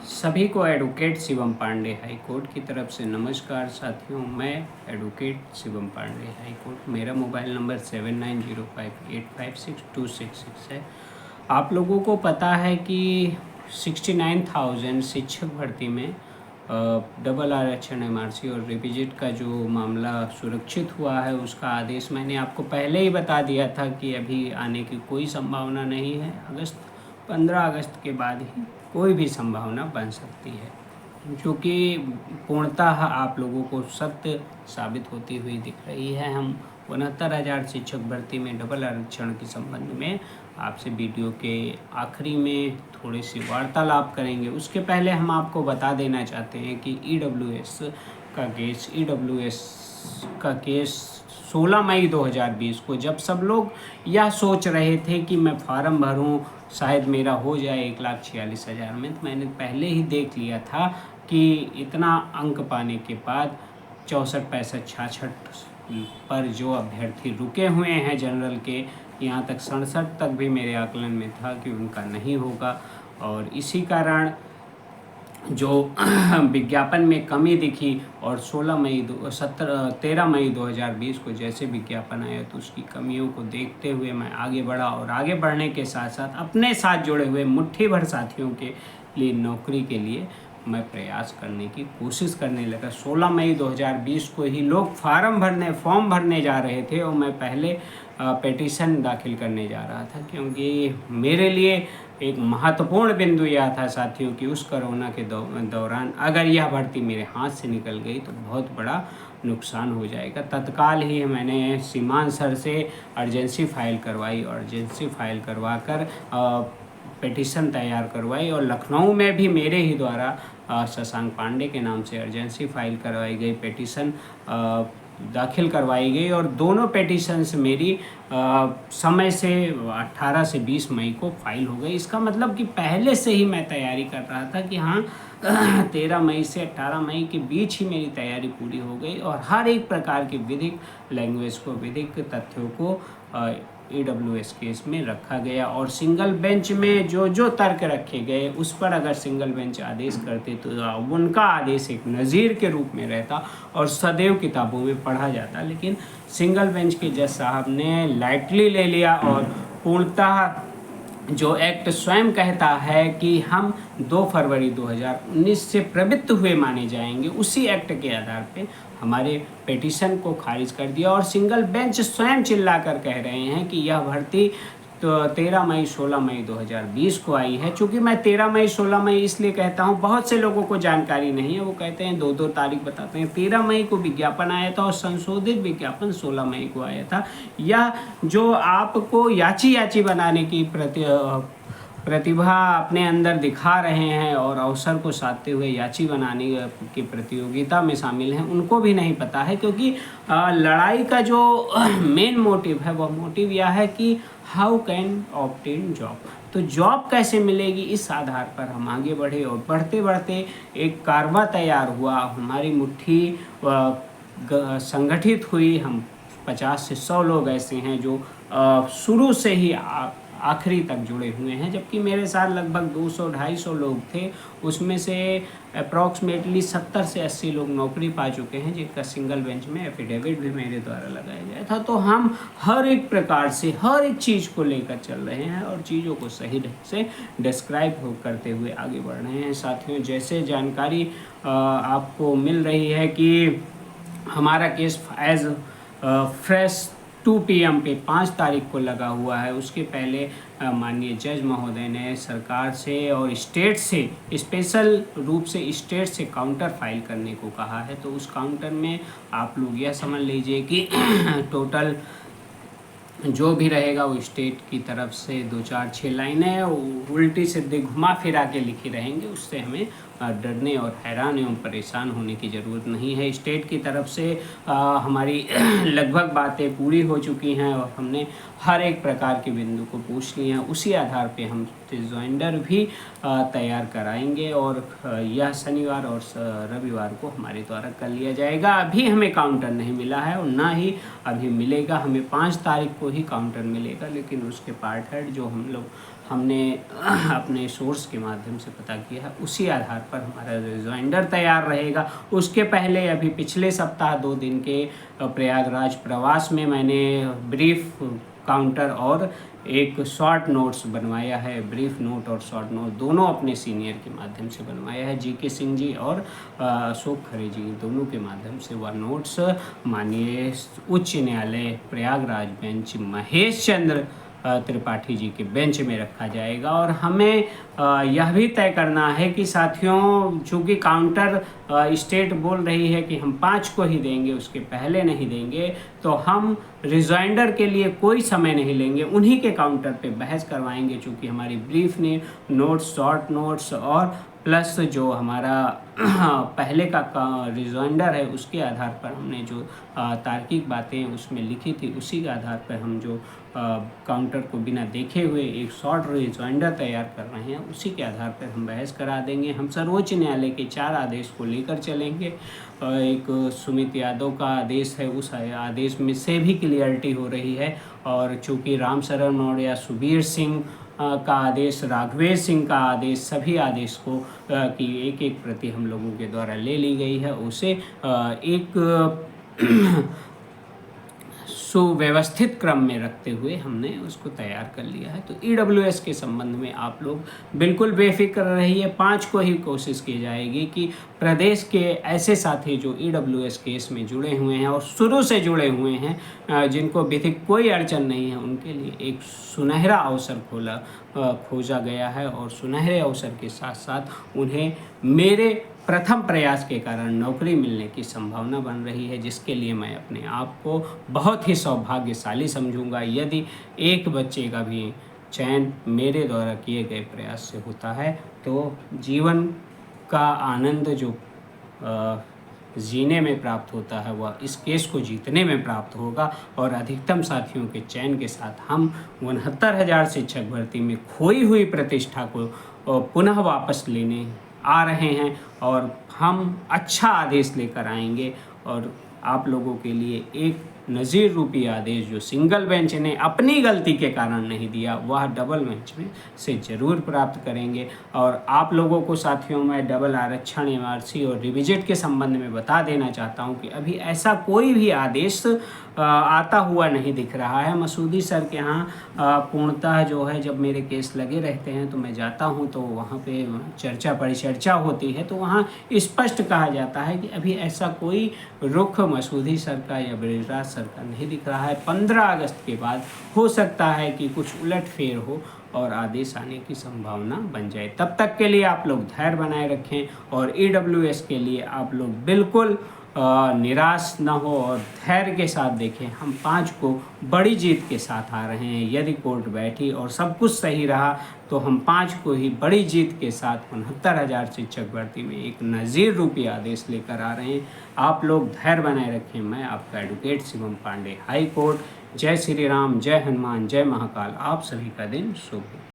सभी को advocate Shivam Pandey high court की तरफ से नमस्कार साथियों। मैं advocate Shivam Pandey high court, मेरा मोबाइल नंबर 7905856266 है। आप लोगों को पता है कि 69,000 शिक्षक भर्ती में डबल आरक्षण एमआरसी और रिविजिट का जो मामला सुरक्षित हुआ है, उसका आदेश मैंने आपको पहले ही बता दिया था कि अभी आने की कोई संभावना नहीं है। 15 अगस्त के बाद ही कोई भी संभावना बन सकती है, जो कि पूर्णतः आप लोगों को सत्य साबित होती हुई दिख रही है। हम 69,000 शिक्षक भर्ती में डबल आरक्षण के संबंध में आपसे वीडियो के आखिरी में थोड़ी सी वार्तालाप करेंगे। उसके पहले हम आपको बता देना चाहते हैं कि ईडब्ल्यूएस का केस 16 मई 2020 को, जब सब लोग यह सोच रहे थे कि मैं फार्म भरूं, शायद मेरा हो जाए 1,46,000 में, तो मैंने पहले ही देख लिया था कि इतना अंक पाने के बाद 64, 65, 66 पर जो अभ्यर्थी रुके हुए हैं जनरल के, यहाँ तक 67 तक भी मेरे आकलन में था कि उनका नहीं होगा। और इसी कारण जो विज्ञापन में कमी दिखी और 13 मई 2020 को जैसे विज्ञापन आया, तो उसकी कमियों को देखते हुए मैं आगे बढ़ा और आगे बढ़ने के साथ साथ अपने साथ जुड़े हुए मुट्ठी भर साथियों के लिए नौकरी के लिए मैं प्रयास करने की कोशिश करने लगा। 16 मई 2020 को ही लोग फॉर्म भरने जा रहे थे और मैं पहले पिटीशन दाखिल करने जा रहा था, क्योंकि मेरे लिए एक महत्वपूर्ण बिंदु यह था साथियों कि उस कोरोना के दौरान अगर यह भर्ती मेरे हाथ से निकल गई तो बहुत बड़ा नुकसान हो जाएगा। तत्काल ही मैंने सीमान सर से अर्जेंसी फाइल करवाई और अर्जेंसी फाइल करवा कर पिटीशन तैयार करवाई, और लखनऊ में भी मेरे ही द्वारा शशांक पांडे के नाम से अर्जेंसी फाइल करवाई गई, पिटीशन दाखिल करवाई गई, और दोनों पिटीशंस मेरी समय से 18 से 20 मई को फाइल हो गई। इसका मतलब कि पहले से ही मैं तैयारी कर रहा था कि हाँ 13 मई से 18 मई के बीच ही मेरी तैयारी पूरी हो गई, और हर एक प्रकार के विधिक लैंग्वेज को, विधिक तथ्यों को ईडब्ल्यूएस केस में रखा गया। और सिंगल बेंच में जो तर्क रखे गए, उस पर अगर सिंगल बेंच आदेश करते तो उनका आदेश एक नज़ीर के रूप में रहता और सदैव किताबों में पढ़ा जाता, लेकिन सिंगल बेंच के जज साहब ने लाइटली ले लिया और पूर्णतः जो एक्ट स्वयं कहता है कि हम 2 फरवरी 2019 से प्रवृत्त हुए माने जाएंगे, उसी एक्ट के आधार पे हमारे पिटीशन को खारिज कर दिया। और सिंगल बेंच स्वयं चिल्लाकर कह रहे हैं कि यह भर्ती तो 13 मई 16 मई 2020 को आई है। चूँकि मैं 13 मई 16 मई इसलिए कहता हूँ, बहुत से लोगों को जानकारी नहीं है, वो कहते हैं 2-2 तारीख बताते हैं। 13 मई को विज्ञापन आया था और संशोधित विज्ञापन 16 मई को आया था। यह जो आपको याची बनाने की प्रतिभा अपने अंदर दिखा रहे हैं और अवसर को साधते हुए याची बनाने की प्रतियोगिता में शामिल हैं, उनको भी नहीं पता है, क्योंकि लड़ाई का जो मेन मोटिव है, वह मोटिव यह है कि हाउ कैन ऑब्टेन जॉब, तो जॉब कैसे मिलेगी, इस आधार पर हम आगे बढ़े। और बढ़ते बढ़ते एक कारवा तैयार हुआ, हमारी मुट्ठी संगठित हुई। हम 50 से 100 लोग ऐसे हैं जो शुरू से ही आखिरी तक जुड़े हुए हैं, जबकि मेरे साथ लगभग 200-250 लोग थे। उसमें से अप्रॉक्सीमेटली 70 से 80 लोग नौकरी पा चुके हैं, जिनका सिंगल बेंच में एफिडेविट भी मेरे द्वारा लगाया गया था। तो हम हर एक प्रकार से हर एक चीज़ को लेकर चल रहे हैं और चीज़ों को सही ढंग से डिस्क्राइब करते हुए आगे बढ़ रहे हैं। साथियों, जैसे जानकारी आपको मिल रही है कि हमारा केस एज फ्रेश 2 PM पे 5 तारीख को लगा हुआ है। उसके पहले माननीय जज महोदय ने सरकार से और स्टेट से, स्पेशल रूप से स्टेट से काउंटर फाइल करने को कहा है। तो उस काउंटर में आप लोग यह समझ लीजिए कि टोटल जो भी रहेगा वो स्टेट की तरफ से 2-4-6 लाइनें उल्टी सीधी घुमा फिरा के लिखी रहेंगी। उससे हमें डरने और हैरान एवं परेशान होने की ज़रूरत नहीं है। स्टेट की तरफ से हमारी लगभग बातें पूरी हो चुकी हैं और हमने हर एक प्रकार के बिंदु को पूछ लिए हैं। उसी आधार पे हम रिजॉइंडर भी तैयार कराएंगे और यह शनिवार और रविवार को हमारे द्वारा कर लिया जाएगा। अभी हमें काउंटर नहीं मिला है और ना ही अभी मिलेगा। हमें 5 तारीख को ही काउंटर मिलेगा, लेकिन उसके पार्ट हेड जो हम लोग हमने अपने सोर्स के माध्यम से पता किया है, उसी आधार पर हमारा रिजाइंडर तैयार रहेगा। उसके पहले अभी पिछले सप्ताह 2 दिन के प्रयागराज प्रवास में मैंने ब्रीफ काउंटर और एक शॉर्ट नोट्स बनवाया है। ब्रीफ नोट और शॉर्ट नोट दोनों अपने सीनियर के माध्यम से बनवाया है, जीके सिंह जी और अशोक खरे जी, दोनों के माध्यम से वह नोट्स माननीय उच्च न्यायालय प्रयागराज बेंच महेश चंद्र त्रिपाठी जी के बेंच में रखा जाएगा। और हमें यह भी तय करना है कि साथियों, चूँकि काउंटर स्टेट बोल रही है कि हम 5 को ही देंगे, उसके पहले नहीं देंगे, तो हम रिजाइंडर के लिए कोई समय नहीं लेंगे, उन्हीं के काउंटर पे बहस करवाएंगे। चूँकि हमारी ब्रीफ ने नोट्स, शॉर्ट नोट्स और प्लस जो हमारा पहले का रिजाइंडर है, उसके आधार पर हमने जो तार्किक बातें उसमें लिखी थी, उसी के आधार पर हम जो काउंटर को बिना देखे हुए एक शॉर्ट रिजाइंडर तैयार कर रहे हैं, उसी के आधार पर हम बहस करा देंगे। हम सर्वोच्च न्यायालय के 4 आदेश को लेकर चलेंगे। एक सुमित यादव का आदेश है, उस आदेश में से भी क्लियरिटी हो रही है। और चूँकि राम शरण मौर्य, सुबीर सिंह का आदेश, राघवेश सिंह का आदेश, सभी आदेश को की एक प्रति हम लोगों के द्वारा ले ली गई है। उसे एक सुव्यवस्थित क्रम में रखते हुए हमने उसको तैयार कर लिया है। तो ईडब्ल्यूएस के संबंध में आप लोग बिल्कुल बेफिक्र रहिए। 5 को ही कोशिश की जाएगी कि प्रदेश के ऐसे साथी जो ईडब्ल्यूएस केस में जुड़े हुए हैं और शुरू से जुड़े हुए हैं, जिनको विधिक कोई अड़चन नहीं है, उनके लिए एक सुनहरा अवसर खोजा गया है। और सुनहरे अवसर के साथ साथ उन्हें मेरे प्रथम प्रयास के कारण नौकरी मिलने की संभावना बन रही है, जिसके लिए मैं अपने आप को बहुत ही सौभाग्यशाली समझूंगा। यदि एक बच्चे का भी चयन मेरे द्वारा किए गए प्रयास से होता है, तो जीवन का आनंद जो जीने में प्राप्त होता है, वह इस केस को जीतने में प्राप्त होगा। और अधिकतम साथियों के चयन के साथ हम 69,000 शिक्षक भर्ती में खोई हुई प्रतिष्ठा को पुनः वापस लेने आ रहे हैं, और हम अच्छा आदेश लेकर आएंगे। और आप लोगों के लिए एक नज़ीर रूपी आदेश जो सिंगल बेंच ने अपनी गलती के कारण नहीं दिया, वह डबल बेंच में से ज़रूर प्राप्त करेंगे। और आप लोगों को साथियों, मैं डबल आरक्षण, एमआरसी और रिविजिट के संबंध में बता देना चाहता हूं कि अभी ऐसा कोई भी आदेश आता हुआ नहीं दिख रहा है। मसूदी सर के यहाँ पूर्णतः जो है, जब मेरे केस लगे रहते हैं तो मैं जाता हूँ, तो वहाँ पे चर्चा परिचर्चा होती है, तो वहाँ स्पष्ट कहा जाता है कि अभी ऐसा कोई रुख मसूदी सर का या ब्रिजराज सर का नहीं दिख रहा है। 15 अगस्त के बाद हो सकता है कि कुछ उलटफेर हो और आदेश आने की संभावना बन जाए। तब तक के लिए आप लोग धैर्य बनाए रखें, और ईडब्ल्यूएस के लिए आप लोग बिल्कुल निराश न हो और धैर्य के साथ देखें। हम 5 को बड़ी जीत के साथ आ रहे हैं। यदि कोर्ट बैठी और सब कुछ सही रहा, तो हम 5 को ही बड़ी जीत के साथ 69,000 शिक्षक भर्ती में एक नज़ीर रूपी आदेश लेकर आ रहे हैं। आप लोग धैर्य बनाए रखें। मैं आपका advocate Shivam Pandey, high court. जय श्री राम, जय हनुमान, जय महाकाल। आप सभी का दिन शुभ हो।